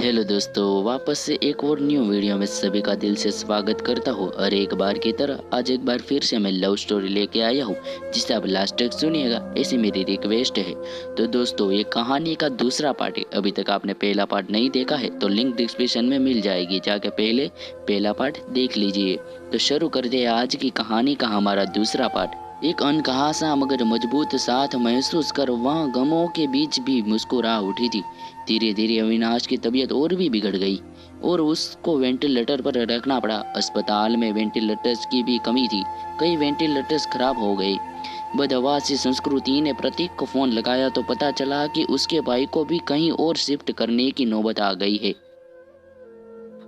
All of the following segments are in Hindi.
हेलो दोस्तों, वापस से एक और न्यू वीडियो में सभी का दिल से स्वागत करता हूँ। और एक बार की तरह आज एक बार फिर से मैं लव स्टोरी लेके आया हूँ, जिसे आप लास्ट तक सुनिएगा, ऐसी मेरी रिक्वेस्ट है। तो दोस्तों, ये कहानी का दूसरा पार्ट है। अभी तक आपने पहला पार्ट नहीं देखा है तो लिंक डिस्क्रिप्शन में मिल जाएगी, जाके पहले पहला पार्ट देख लीजिए। तो शुरू करते हैं आज की कहानी का हमारा दूसरा पार्ट। एक अनकहा सा मगर मजबूत साथ महसूस कर वह गमों के बीच भी मुस्कुरा उठी थी। धीरे धीरे अविनाश की तबीयत और भी बिगड़ गई और उसको वेंटिलेटर पर रखना पड़ा। अस्पताल में वेंटिलेटर्स की भी कमी थी, कई वेंटिलेटर्स खराब हो गए। बदहवासी संस्कृति ने प्रतीक को फोन लगाया तो पता चला कि उसके भाई को भी कहीं और शिफ्ट करने की नौबत आ गई है।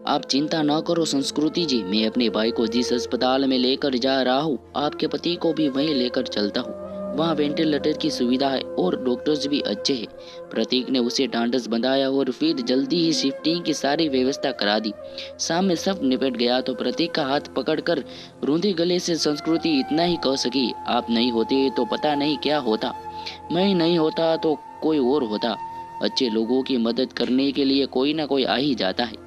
आप चिंता न करो संस्कृति जी, मैं अपने भाई को जिस अस्पताल में लेकर जा रहा हूँ, आपके पति को भी वहीं लेकर चलता हूँ। वहाँ वेंटिलेटर की सुविधा है और डॉक्टर्स भी अच्छे हैं। प्रतीक ने उसे ढांढस बंधाया और फिर जल्दी ही शिफ्टिंग की सारी व्यवस्था करा दी। शाम में सब निपट गया तो प्रतीक का हाथ पकड़कर रूंधे गले से संस्कृति इतना ही कह सकी, आप नहीं होते तो पता नहीं क्या होता, मैं नहीं होता तो कोई और होता। अच्छे लोगों की मदद करने के लिए कोई ना कोई आ ही जाता है।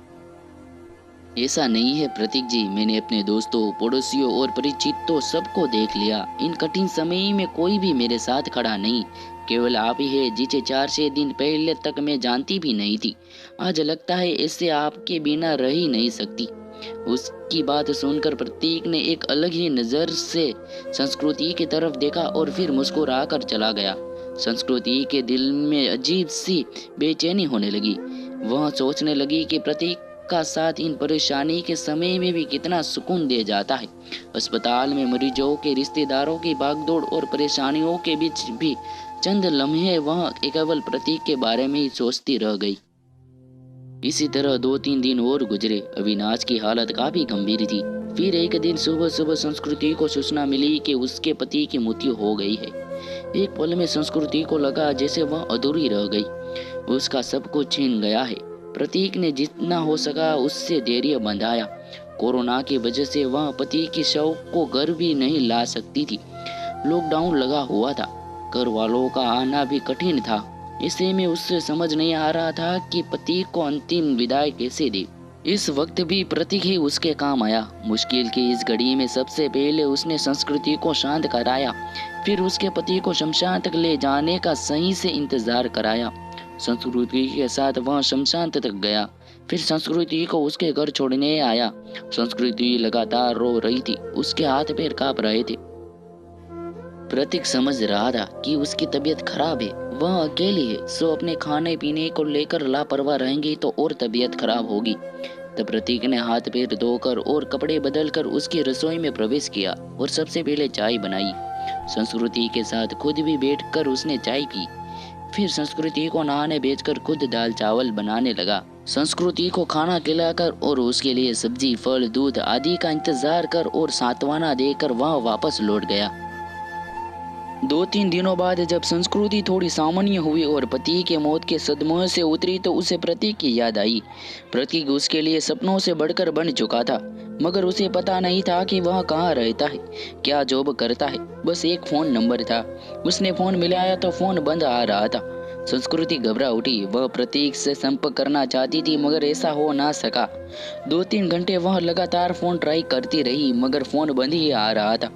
ऐसा नहीं है प्रतीक जी, मैंने अपने दोस्तों, पड़ोसियों और परिचितों सबको देख लिया। इन कठिन समय में कोई भी मेरे साथ खड़ा नहीं, केवल आप ही है, जिसे 4-6 दिन पहले तक मैं जानती भी नहीं थी। आज लगता है इससे आपके बिना रह ही नहीं सकती। उसकी बात सुनकर प्रतीक ने एक अलग ही नजर से संस्कृति की तरफ देखा और फिर मुस्कुरा कर चला गया। संस्कृति के दिल में अजीब सी बेचैनी होने लगी। वह सोचने लगी कि प्रतीक का साथ इन परेशानी के समय में भी कितना सुकून दे जाता है। अस्पताल में मरीजों के रिश्तेदारों की भागदौड़ और परेशानियों के बीच भी चंद लम्हे वह केवल प्रतीक के बारे में ही सोचती रह गई। इसी तरह 2-3 दिन और गुजरे। अविनाश की हालत काफी गंभीर थी। फिर एक दिन सुबह सुबह संस्कृति को सूचना मिली कि उसके पति की मृत्यु हो गई है। एक पल में संस्कृति को लगा जैसे वह अधूरी रह गई, उसका सब कुछ छीन गया है। प्रतीक ने जितना हो सका उससे धैर्य बंधाया। कोरोना की वजह से वह पति के शव को घर भी नहीं ला सकती थी। लॉकडाउन लगा हुआ था, घर वालों का आना भी कठिन था। ऐसे में उससे समझ नहीं आ रहा था कि पति को अंतिम विदाई कैसे दे। इस वक्त भी प्रतीक ही उसके काम आया। मुश्किल की इस घड़ी में सबसे पहले उसने संस्कृति को शांत कराया, फिर उसके पति को शमशान तक ले जाने का सही से इंतजार कराया। संस्कृति के साथ वह शमशान तक गया, फिर संस्कृति को उसके घर छोड़ने आया। संस्कृति लगातार रो रही थी, उसके हाथ पैर कांप रहे थे। प्रतीक समझ रहा था कि उसकी तबीयत खराब है, वह अकेली है, सो अपने खाने पीने को लेकर लापरवाह रहेंगी तो और तबीयत खराब होगी। तब प्रतीक ने हाथ पैर धोकर और कपड़े बदलकर उसकी रसोई में प्रवेश किया और सबसे पहले चाय बनाई। संस्कृति के साथ खुद भी बैठकर उसने चाय पी। फिर संस्कृति को नहाने भेजकर खुद दाल चावल बनाने लगा। संस्कृति को खाना खिलाकर और उसके लिए सब्जी, फल, दूध आदि का इंतजार कर और सांत्वना देकर वह वापस लौट गया। 2-3 दिनों बाद जब संस्कृति थोड़ी सामान्य हुई और पति के मौत के सदमे से उतरी तो उसे प्रतीक की याद आई। प्रतीक उसके लिए सपनों से बढ़कर बन चुका था, मगर उसे पता नहीं था कि वह कहाँ रहता है, क्या जॉब करता है। बस एक फोन नंबर था। उसने फोन मिलाया तो फोन बंद आ रहा था। संस्कृति घबरा उठी। वह प्रतीक से संपर्क करना चाहती थी मगर ऐसा हो ना सका। 2-3 घंटे वह लगातार फोन ट्राई करती रही मगर फोन बंद ही आ रहा था।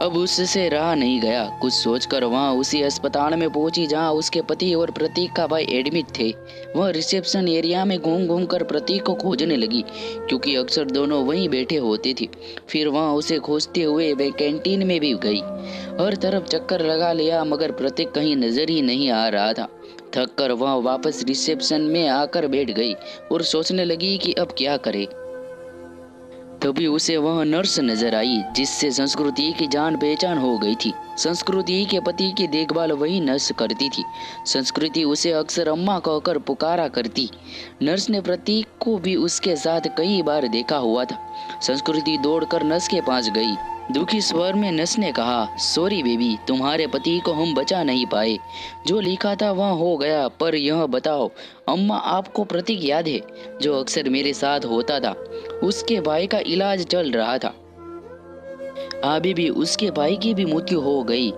अब उससे रहा नहीं गया। कुछ सोचकर वह उसी अस्पताल में पहुंची जहां उसके पति और प्रतीक का भाई एडमिट थे। वह रिसेप्शन एरिया में घूम घूम कर प्रतीक को खोजने लगी, क्योंकि अक्सर दोनों वहीं बैठे होते थे। फिर वह उसे खोजते हुए वे कैंटीन में भी गई। हर तरफ चक्कर लगा लिया मगर प्रतीक कहीं नजर ही नहीं आ रहा था। थक कर वह वापस रिसेप्शन में आकर बैठ गई और सोचने लगी कि अब क्या करे। तभी उसे वह नर्स नजर आई जिससे संस्कृति की जान पहचान हो गई थी। संस्कृति के पति की देखभाल वही नर्स करती थी। संस्कृति उसे अक्सर अम्मा कहकर पुकारा करती। नर्स ने प्रतीक को भी उसके साथ कई बार देखा हुआ था। संस्कृति दौड़कर नर्स के पास गई। दुखी स्वर में नर्स ने कहा, सॉरी बेबी, तुम्हारे पति को हम बचा नहीं पाए। जो लिखा था वह हो गया, पर यह बताओ अम्मा, आपको प्रतीक याद है जो अक्सर मेरे साथ होता था? उसके भाई का इलाज चल रहा था, अभी भी उसके भाई की भी मृत्यु हो गई।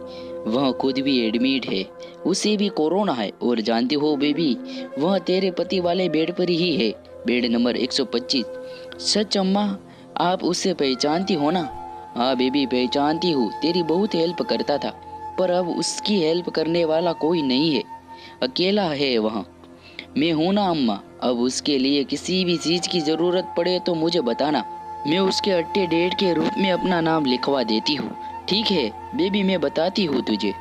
वह खुद भी एडमिट है। उसे भी कोरोना है और जानती हो बेबी, वह तेरे पति वाले बेड पर ही है, बेड नंबर 125। सच अम्मा, आप उससे पहचानती हो ना? हाँ बेबी, पहचानती हूँ, तेरी बहुत हेल्प करता था, पर अब उसकी हेल्प करने वाला कोई नहीं है, अकेला है वहाँ। मैं हूं ना अम्मा, अब उसके लिए किसी भी चीज की जरूरत पड़े तो मुझे बताना, मैं उसके अट्टे डेट के रूप में अपना नाम लिखवा देती हूँ। ठीक है बेबी, मैं बताती हूँ तुझे।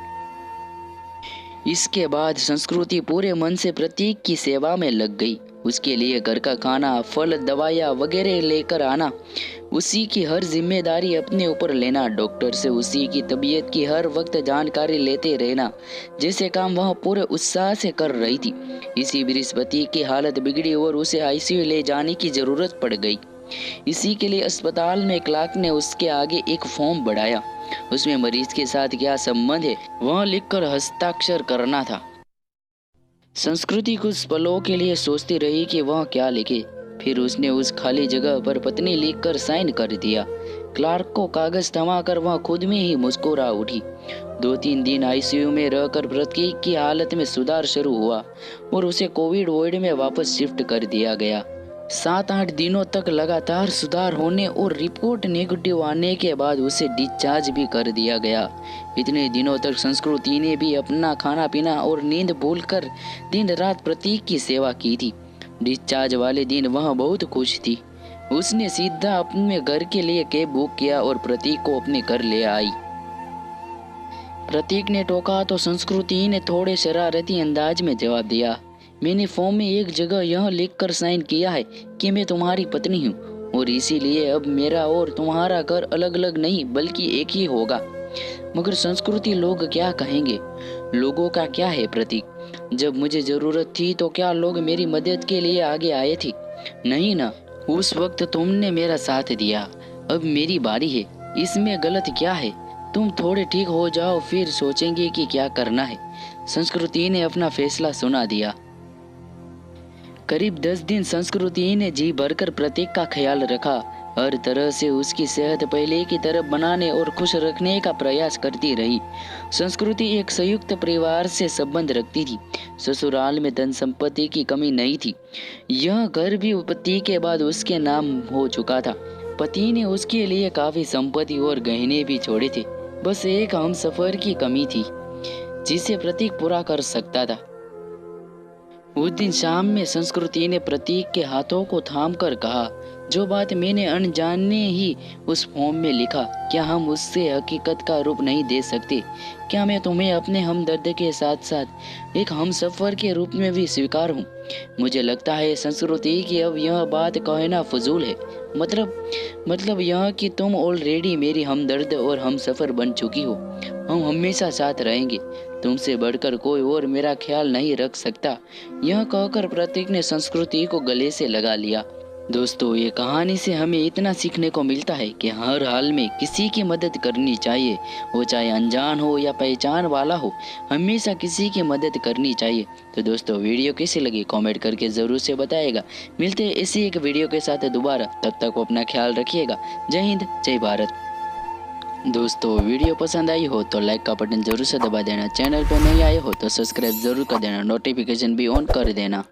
इसके बाद संस्कृति पूरे मन से प्रतीक की सेवा में लग गई। उसके लिए घर का खाना, फल, दवाइयाँ वगैरह लेकर आना, उसी की हर जिम्मेदारी अपने ऊपर लेना, डॉक्टर से उसी की तबीयत की हर वक्त जानकारी लेते रहना, जैसे काम वह पूरे उत्साह से कर रही थी। इसी बृहस्पति की हालत बिगड़ी और उसे आईसीयू ले जाने की जरूरत पड़ गई। इसी के लिए अस्पताल में क्लार्क ने उसके आगे एक फॉर्म बढ़ाया। उसमें मरीज के साथ क्या संबंध है वह लिखकर हस्ताक्षर करना था। संस्कृति कुछ पलों के लिए सोचती रही कि वह क्या लिखे, फिर उसने उस खाली जगह पर पत्नी लिखकर साइन कर दिया। क्लार्क को कागज थमाकर वह खुद में ही मुस्कुरा उठी। 2-3 दिन आईसीयू में रहकर प्रतीक की हालत में सुधार शुरू हुआ और उसे कोविड वार्ड में वापस शिफ्ट कर दिया गया। 7-8 दिनों तक लगातार सुधार होने और रिपोर्ट नेगेटिव आने के बाद उसे डिस्चार्ज भी कर दिया गया। इतने दिनों तक संस्कृति ने भी अपना खाना पीना और नींद भूलकर दिन रात प्रतीक की सेवा की थी। डिस्चार्ज वाले दिन वह बहुत खुश थी। उसने सीधा अपने घर के लिए कैब बुक किया और प्रतीक को अपने घर ले आई। प्रतीक ने टोका तो संस्कृति ने थोड़े शरारती अंदाज में जवाब दिया, मैंने फॉर्म में एक जगह यह लिखकर साइन किया है कि मैं तुम्हारी पत्नी हूँ और इसीलिए अब मेरा और तुम्हारा घर अलग अलग नहीं बल्कि एक ही होगा। मगर संस्कृति, लोग क्या कहेंगे? लोगों का क्या है प्रतीक? जब मुझे जरूरत थी तो क्या लोग मेरी मदद के लिए आगे आए थे? नहीं ना, उस वक्त तुमने मेरा साथ दिया, अब मेरी बारी है, इसमें गलत क्या है? तुम थोड़े ठीक हो जाओ फिर सोचेंगे कि क्या करना है। संस्कृति ने अपना फैसला सुना दिया। करीब 10 दिन संस्कृति ने जी भरकर प्रतीक का ख्याल रखा, हर तरह से उसकी सेहत पहले की तरह बनाने और खुश रखने का प्रयास करती रही। संस्कृति एक संयुक्त परिवार से संबंध रखती थी। ससुराल में धन संपत्ति की कमी नहीं थी। यह घर भी पति के बाद उसके नाम हो चुका था। पति ने उसके लिए काफी संपत्ति और गहने भी छोड़े थे। बस एक हमसफर की कमी थी जिसे प्रतीक पूरा कर सकता था। उस दिन शाम में संस्कृति ने प्रतीक के हाथों को थामकर कहा, जो बात मैंने अनजाने ही उस फॉर्म में लिखा, क्या हम उससे हकीकत का रूप नहीं दे सकते? क्या मैं तुम्हें अपने हमदर्द के साथ साथ एक हमसफर के रूप में भी स्वीकार हूँ? मुझे लगता है संस्कृति कि अब यह बात कहना फजूल है। मतलब यह कि तुम ऑलरेडी मेरी हमदर्द और हमसफर बन चुकी हो। हम हमेशा साथ रहेंगे, तुमसे बढ़कर कोई और मेरा ख्याल नहीं रख सकता। यह कहकर प्रतीक ने संस्कृति को गले से लगा लिया। दोस्तों, ये कहानी से हमें इतना सीखने को मिलता है कि हर हाल में किसी की मदद करनी चाहिए, वो चाहे अनजान हो या पहचान वाला हो, हमेशा किसी की मदद करनी चाहिए। तो दोस्तों, वीडियो कैसी लगी कमेंट करके ज़रूर से बताइएगा। मिलते हैं इसी एक वीडियो के साथ दोबारा, तब तक अपना ख्याल रखिएगा। जय हिंद, जय भारत। दोस्तों, वीडियो पसंद आई हो तो लाइक का बटन जरूर से दबा देना, चैनल पर नहीं आए हो तो सब्सक्राइब जरूर कर देना, नोटिफिकेशन भी ऑन कर देना।